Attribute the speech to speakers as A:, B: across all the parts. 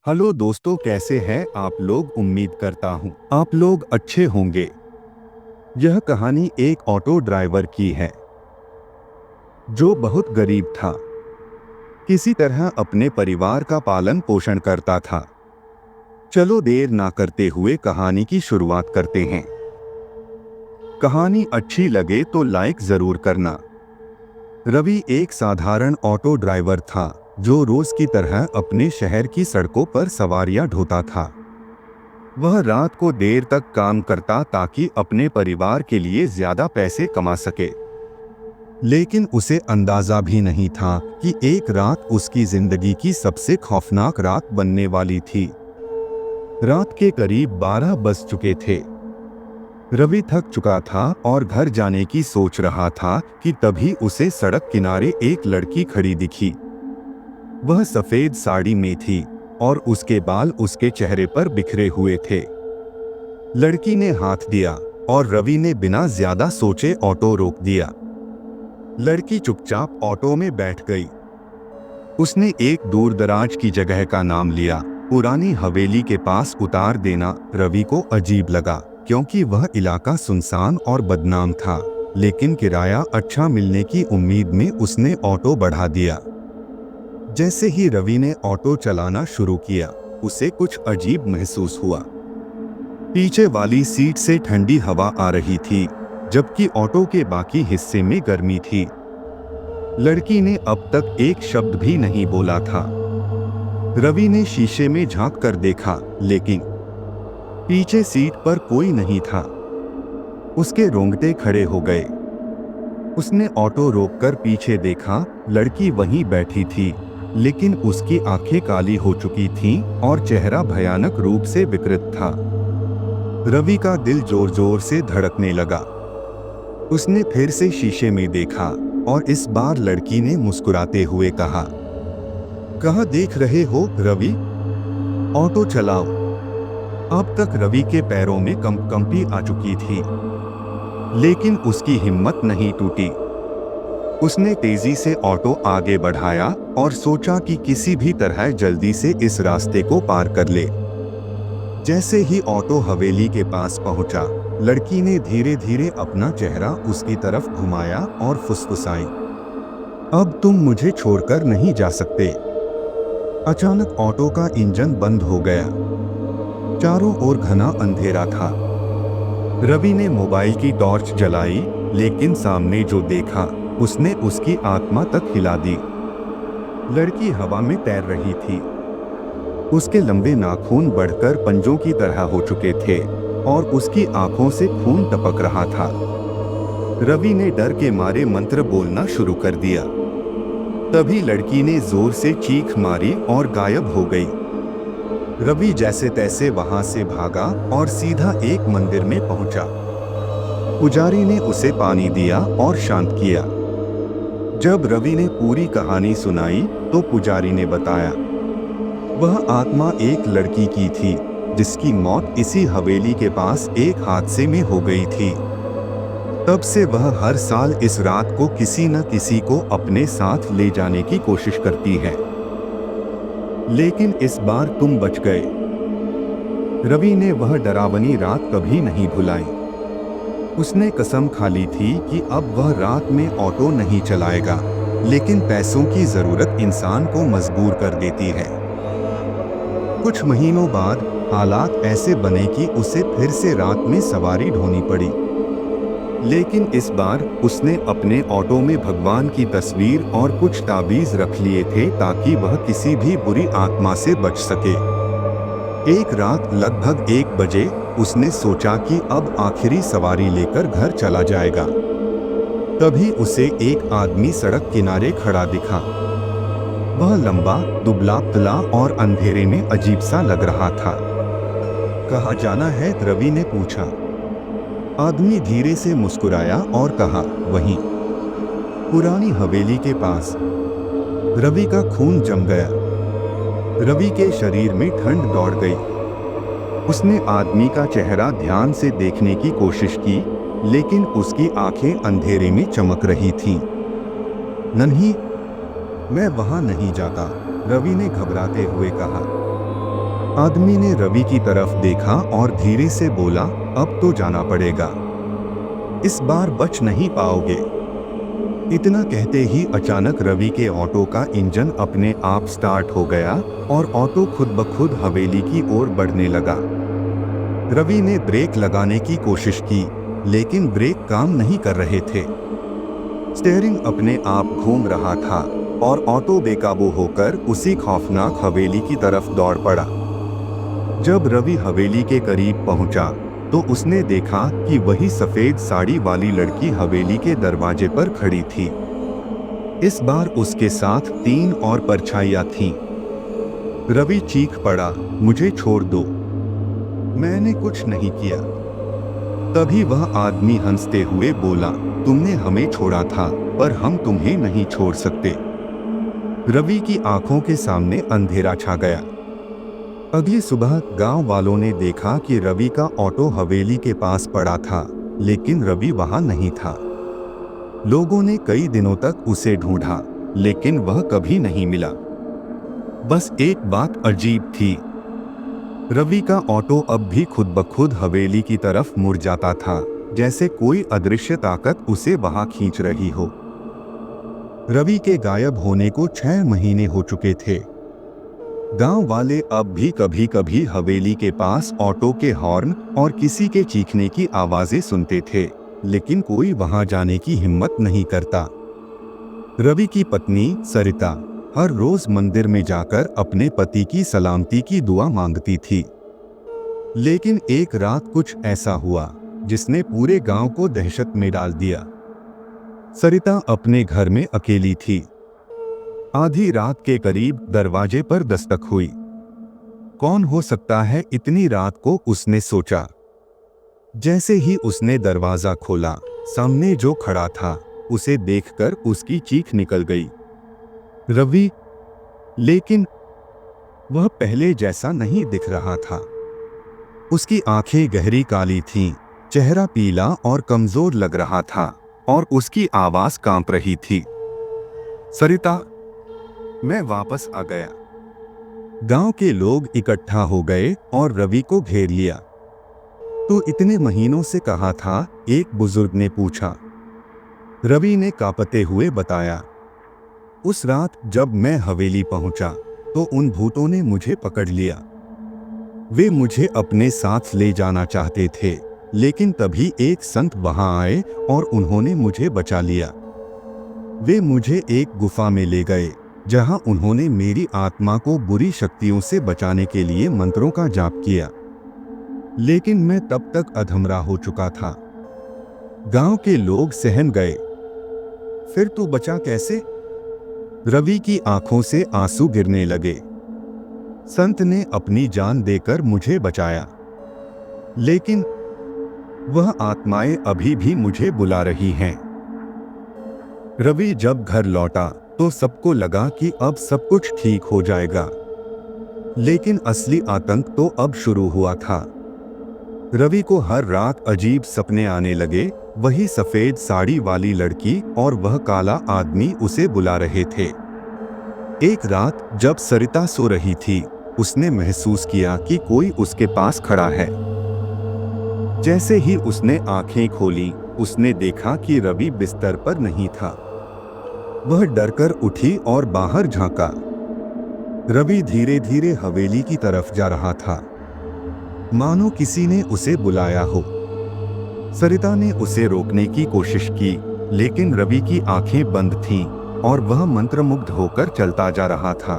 A: Hello दोस्तों, कैसे हैं आप लोग। उम्मीद करता हूँ आप लोग अच्छे होंगे। यह कहानी एक ऑटो ड्राइवर की है जो बहुत गरीब था। किसी तरह अपने परिवार का पालन पोषण करता था। चलो देर ना करते हुए कहानी की शुरुआत करते हैं। कहानी अच्छी लगे तो लाइक जरूर करना। रवि एक साधारण ऑटो ड्राइवर था जो रोज की तरह अपने शहर की सड़कों पर सवारियां ढोता था। वह रात को देर तक काम करता ताकि अपने परिवार के लिए ज्यादा पैसे कमा सके। लेकिन उसे अंदाजा भी नहीं था कि एक रात उसकी जिंदगी की सबसे खौफनाक रात बनने वाली थी। रात के करीब 12 बज चुके थे। रवि थक चुका था और घर जाने की सोच रहा था कि तभी उसे सड़क किनारे एक लड़की खड़ी दिखी। वह सफेद साड़ी में थी और उसके बाल उसके चेहरे पर बिखरे हुए थे। लड़की ने हाथ दिया और रवि ने बिना ज्यादा सोचे ऑटो रोक दिया। लड़की चुपचाप ऑटो में बैठ गई। उसने एक दूर दराज की जगह का नाम लिया। पुरानी हवेली के पास उतार देना रवि को अजीब लगा, क्योंकि वह इलाका सुनसान और बदनाम था। लेकिन किराया अच्छा मिलने की उम्मीद में उसने ऑटो बढ़ा दिया। जैसे ही रवि ने ऑटो चलाना शुरू किया, उसे कुछ अजीब महसूस हुआ। पीछे वाली सीट से ठंडी हवा आ रही थी, जबकि ऑटो के बाकी हिस्से में गर्मी थी। लड़की ने अब तक एक शब्द भी नहीं बोला था। रवि ने शीशे में झांक कर देखा, लेकिन पीछे सीट पर कोई नहीं था। उसके रोंगटे खड़े हो गए। उसने ऑटो रोककर पीछे देखा। लड़की वहीं बैठी थी, लेकिन उसकी आंखें काली हो चुकी थीं और चेहरा भयानक रूप से विकृत था। रवि का दिल जोर जोर से धड़कने लगा। उसने फिर से शीशे में देखा और इस बार लड़की ने मुस्कुराते हुए कहा, कहाँ देख रहे हो रवि, ऑटो चलाओ। अब तक रवि के पैरों में कंपी आ चुकी थी, लेकिन उसकी हिम्मत नहीं टूटी। उसने तेजी से ऑटो आगे बढ़ाया और सोचा कि किसी भी तरह जल्दी से इस रास्ते को पार कर ले। जैसे ही ऑटो हवेली के पास पहुंचा, लड़की ने धीरे धीरे अपना चेहरा उसकी तरफ घुमाया और फुसफुसाई, अब तुम मुझे छोड़कर नहीं जा सकते। अचानक ऑटो का इंजन बंद हो गया। चारों ओर घना अंधेरा था। रवि ने मोबाइल की टॉर्च जलाई, लेकिन सामने जो देखा उसने उसकी आत्मा तक हिला दी। लड़की हवा में तैर रही थी। उसके लंबे नाखून बढ़कर पंजों की तरह हो चुके थे और उसकी आंखों से खून टपक रहा था। रवि ने डर के मारे मंत्र बोलना शुरू कर दिया। तभी लड़की ने जोर से चीख मारी और गायब हो गई। रवि जैसे तैसे वहां से भागा और सीधा एक मंदिर में पहुंचा। पुजारी ने उसे पानी दिया और शांत किया। जब रवि ने पूरी कहानी सुनाई तो पुजारी ने बताया, वह आत्मा एक लड़की की थी जिसकी मौत इसी हवेली के पास एक हादसे में हो गई थी। तब से वह हर साल इस रात को किसी न किसी को अपने साथ ले जाने की कोशिश करती है, लेकिन इस बार तुम बच गए। रवि ने वह डरावनी रात कभी नहीं भुलाई। उसने कसम खा ली थी कि अब वह रात में ऑटो नहीं चलाएगा, लेकिन पैसों की जरूरत इंसान को मजबूर कर देती है। कुछ महीनों बाद हालात ऐसे बने कि उसे फिर से रात में सवारी ढोनी पड़ी। लेकिन इस बार उसने अपने ऑटो में भगवान की तस्वीर और कुछ ताबीज रख लिए थे ताकि वह किसी भी बुरी आत्मा से बच सके। एक रात लगभग 1 बजे उसने सोचा कि अब आखिरी सवारी लेकर घर चला जाएगा। तभी उसे एक आदमी सड़क किनारे खड़ा दिखा। वह लंबा, दुबला-पतला और अंधेरे में अजीब सा लग रहा था। कहाँ जाना है? रवि ने पूछा। आदमी धीरे से मुस्कुराया और कहा, वहीं, पुरानी हवेली के पास। रवि का खून जम गया। रवि के शरीर में ठंड दौड़ गई। उसने आदमी का चेहरा ध्यान से देखने की कोशिश की, लेकिन उसकी आंखें अंधेरे में चमक रही थीं। नहीं, मैं वहां नहीं जाता, रवि ने घबराते हुए कहा। आदमी ने रवि की तरफ देखा और धीरे से बोला, अब तो जाना पड़ेगा, इस बार बच नहीं पाओगे। इतना कहते ही अचानक रवि के ऑटो का इंजन अपने आप स्टार्ट हो गया और ऑटो खुद ब खुद हवेली की ओर बढ़ने लगा। रवि ने ब्रेक लगाने की कोशिश की, लेकिन ब्रेक काम नहीं कर रहे थे। स्टीयरिंग अपने आप घूम रहा था और ऑटो बेकाबू होकर उसी खौफनाक हवेली की तरफ दौड़ पड़ा। जब रवि हवेली के करीब पहुंचा तो उसने देखा कि वही सफेद साड़ी वाली लड़की हवेली के दरवाजे पर खड़ी थी। इस बार उसके साथ 3 और परछाइयां थीं। रवि चीख पड़ा, मुझे छोड़ दो, मैंने कुछ नहीं किया। तभी वह आदमी हंसते हुए बोला, तुमने हमें छोड़ा था, पर हम तुम्हें नहीं छोड़ सकते। रवि की आंखों के सामने अंधेरा छा गया। अगली सुबह गांव वालों ने देखा कि रवि का ऑटो हवेली के पास पड़ा था, लेकिन रवि वहां नहीं था। लोगों ने कई दिनों तक उसे ढूंढा, लेकिन वह कभी नहीं मिला। बस एक बात अजीब थी, रवि का ऑटो अब भी खुद ब खुद हवेली की तरफ मुड़ जाता था, जैसे कोई अदृश्य ताकत उसे वहां खींच रही हो। रवि के गायब होने को 6 महीने हो चुके थे। गांव वाले अब भी कभी कभी हवेली के पास ऑटो के हॉर्न और किसी के चीखने की आवाजें सुनते थे, लेकिन कोई वहां जाने की हिम्मत नहीं करता। रवि की पत्नी सरिता हर रोज मंदिर में जाकर अपने पति की सलामती की दुआ मांगती थी। लेकिन एक रात कुछ ऐसा हुआ जिसने पूरे गांव को दहशत में डाल दिया। सरिता अपने घर में अकेली थी। आधी रात के करीब दरवाजे पर दस्तक हुई। कौन हो सकता है इतनी रात को, उसने सोचा। जैसे ही उसने दरवाजा खोला, सामने जो खड़ा था उसे देखकर उसकी चीख निकल गई, रवि। लेकिन वह पहले जैसा नहीं दिख रहा था। उसकी आंखें गहरी काली थीं, चेहरा पीला और कमजोर लग रहा था और उसकी आवाज कांप रही थी, सरिता, मैं वापस आ गया। गांव के लोग इकट्ठा हो गए और रवि को घेर लिया। तो इतने महीनों से कहा था, एक बुजुर्ग ने पूछा। रवि ने कांपते हुए बताया, उस रात जब मैं हवेली पहुंचा तो उन भूतों ने मुझे पकड़ लिया। वे मुझे अपने साथ ले जाना चाहते थे, लेकिन तभी एक संत वहां आए और उन्होंने मुझे बचा लिया। वे मुझे एक गुफा में ले गए, जहां उन्होंने मेरी आत्मा को बुरी शक्तियों से बचाने के लिए मंत्रों का जाप किया। लेकिन मैं तब तक अधमरा हो चुका था। गांव के लोग सहम गए। फिर तू बचा कैसे? रवि की आंखों से आंसू गिरने लगे। संत ने अपनी जान देकर मुझे बचाया, लेकिन वह आत्माएं अभी भी मुझे बुला रही हैं। रवि जब घर लौटा तो सबको लगा कि अब सब कुछ ठीक हो जाएगा, लेकिन असली आतंक तो अब शुरू हुआ था। रवि को हर रात अजीब सपने आने लगे, वही सफेद साड़ी वाली लड़की और वह काला आदमी उसे बुला रहे थे। एक रात जब सरिता सो रही थी, उसने महसूस किया कि कोई उसके पास खड़ा है। जैसे ही उसने आंखें खोली, उसने देखा कि रवि बिस्तर पर नहीं था। वह डरकर उठी और बाहर झांका। रवि धीरे धीरे हवेली की तरफ जा रहा था, मानो किसी ने उसे बुलाया हो। सरिता ने उसे रोकने की कोशिश की, लेकिन रवि की आंखें बंद थीं और वह मंत्रमुग्ध होकर चलता जा रहा था।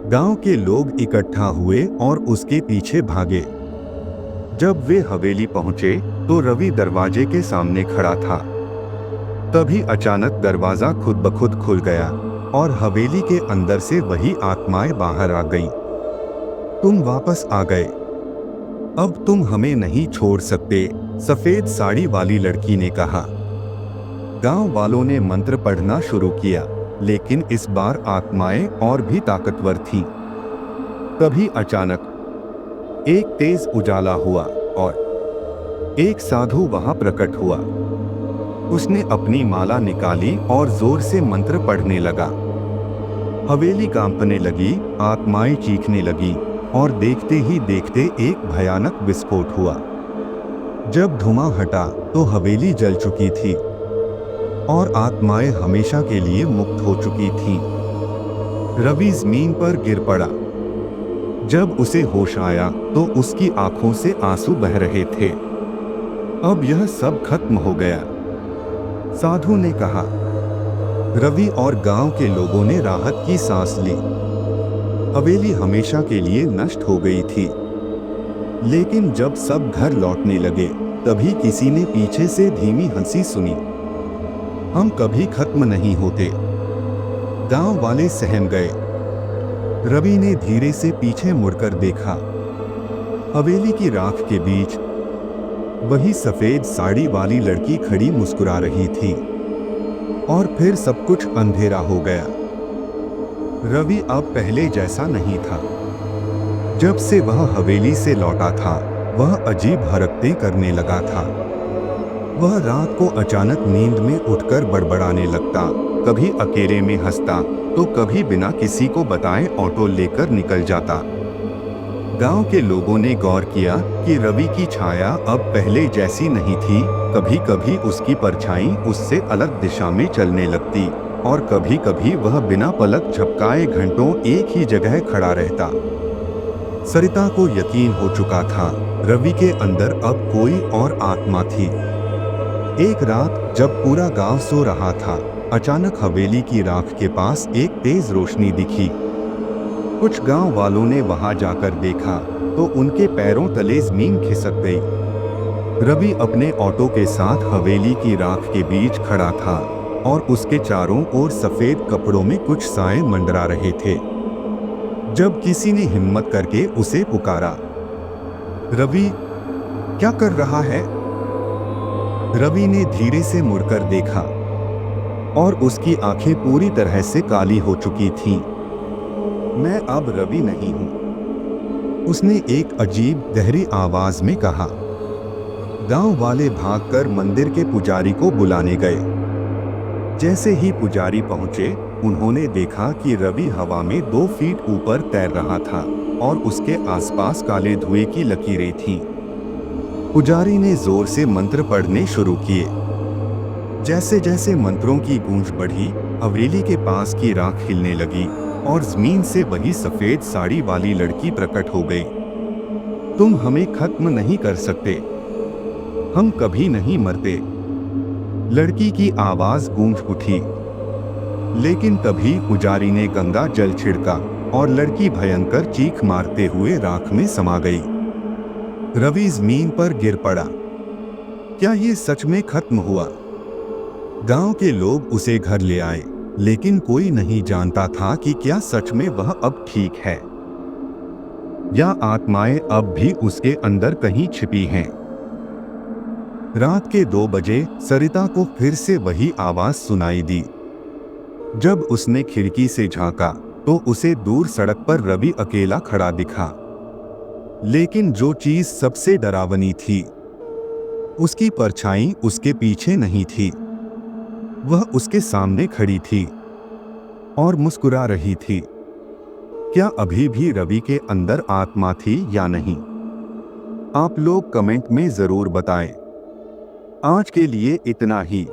A: गांव के लोग इकट्ठा हुए और उसके पीछे भागे। जब वे हवेली पहुंचे तो रवि दरवाजे के सामने खड़ा था। तभी अचानक दरवाजा खुद ब खुद खुल गया और हवेली के अंदर से वही आत्माएं बाहर आ गईं। तुम वापस आ गए, अब तुम हमें नहीं छोड़ सकते, सफेद साड़ी वाली लड़की ने कहा। गांव वालों ने मंत्र पढ़ना शुरू किया, लेकिन इस बार आत्माएं और भी ताकतवर थीं। तभी अचानक एक तेज उजाला हुआ और एक साधु वहां प्रकट हुआ। उसने अपनी माला निकाली और जोर से मंत्र पढ़ने लगा। हवेली कांपने लगी, आत्माएं चीखने लगी और देखते ही देखते एक भयानक विस्फोट हुआ। जब धुआं हटा तो हवेली जल चुकी थी और आत्माएं हमेशा के लिए मुक्त हो चुकी थीं। रवि जमीन पर गिर पड़ा। जब उसे होश आया तो उसकी आंखों से आंसू बह रहे थे। अब यह सब खत्म हो गया, साधु ने कहा। रवि और गांव के लोगों ने राहत की सांस ली। हवेली हमेशा के लिए नष्ट हो गई थी। लेकिन जब सब घर लौटने लगे तभी किसी ने पीछे से धीमी हंसी सुनी। हम कभी खत्म नहीं होते। गांव वाले सहम गए। रवि ने धीरे से पीछे मुड़कर देखा। हवेली की राख के बीच वही सफेद साड़ी वाली लड़की खड़ी मुस्कुरा रही थी। और फिर सब कुछ अंधेरा हो गया। रवि अब पहले जैसा नहीं था। जब से वह हवेली से लौटा था वह अजीब हरकतें करने लगा था। वह रात को अचानक नींद में उठकर बड़बड़ाने लगता, कभी अकेले में हंसता तो कभी बिना किसी को बताए ऑटो लेकर निकल जाता। गांव के लोगों ने गौर किया कि रवि की छाया अब पहले जैसी नहीं थी। कभी कभी उसकी परछाई उससे अलग दिशा में चलने लगती और कभी कभी वह बिना पलक झपकाए घंटों एक ही जगह खड़ा रहता। सरिता को यकीन हो चुका था, रवि के अंदर अब कोई और आत्मा थी। एक रात जब पूरा गांव सो रहा था, अचानक हवेली की राख के पास एक तेज रोशनी दिखी। कुछ गांव वालों ने वहां जाकर देखा तो उनके पैरों तले जमीन खिसक गई। रवि अपने ऑटो के साथ हवेली की राख के बीच खड़ा था और उसके चारों ओर सफेद कपड़ों में कुछ साए मंडरा रहे थे। जब किसी ने हिम्मत करके उसे पुकारा, रवि, क्या कर रहा है? रवि ने धीरे से मुड़कर देखा और उसकी आंखें पूरी तरह से काली हो चुकी थीं। मैं अब रवि नहीं हूं, उसने एक अजीब गहरी आवाज में कहा। गांव वाले भागकर मंदिर के पुजारी को बुलाने गए। जैसे ही पुजारी पहुंचे उन्होंने देखा कि रवि हवा में 2 फीट ऊपर तैर रहा था और उसके आसपास काले धुएं की लकीरें थीं। पुजारी ने जोर से मंत्र पढ़ने शुरू किए। जैसे जैसे मंत्रों की गूंज बढ़ी, हवेली के पास की राख हिलने लगी और जमीन से वही सफेद साड़ी वाली लड़की प्रकट हो गई। तुम हमें खत्म नहीं कर सकते, हम कभी नहीं मरते, लड़की की आवाज गूंज उठी। लेकिन तभी पुजारी ने गंगा जल छिड़का और लड़की भयंकर चीख मारते हुए राख में समा गई। रवि जमीन पर गिर पड़ा। क्या ये सच में खत्म हुआ? गांव के लोग उसे घर ले आए, लेकिन कोई नहीं जानता था कि क्या सच में वह अब ठीक है या आत्माएं अब भी उसके अंदर कहीं छिपी हैं। रात के 2 बजे सरिता को फिर से वही आवाज सुनाई दी। जब उसने खिड़की से झांका तो उसे दूर सड़क पर रवि अकेला खड़ा दिखा। लेकिन जो चीज सबसे डरावनी थी, उसकी परछाई उसके पीछे नहीं थी। वह उसके सामने खड़ी थी और मुस्कुरा रही थी। क्या अभी भी रवि के अंदर आत्मा थी या नहीं? आप लोग कमेंट में जरूर बताएं। आज के लिए इतना ही।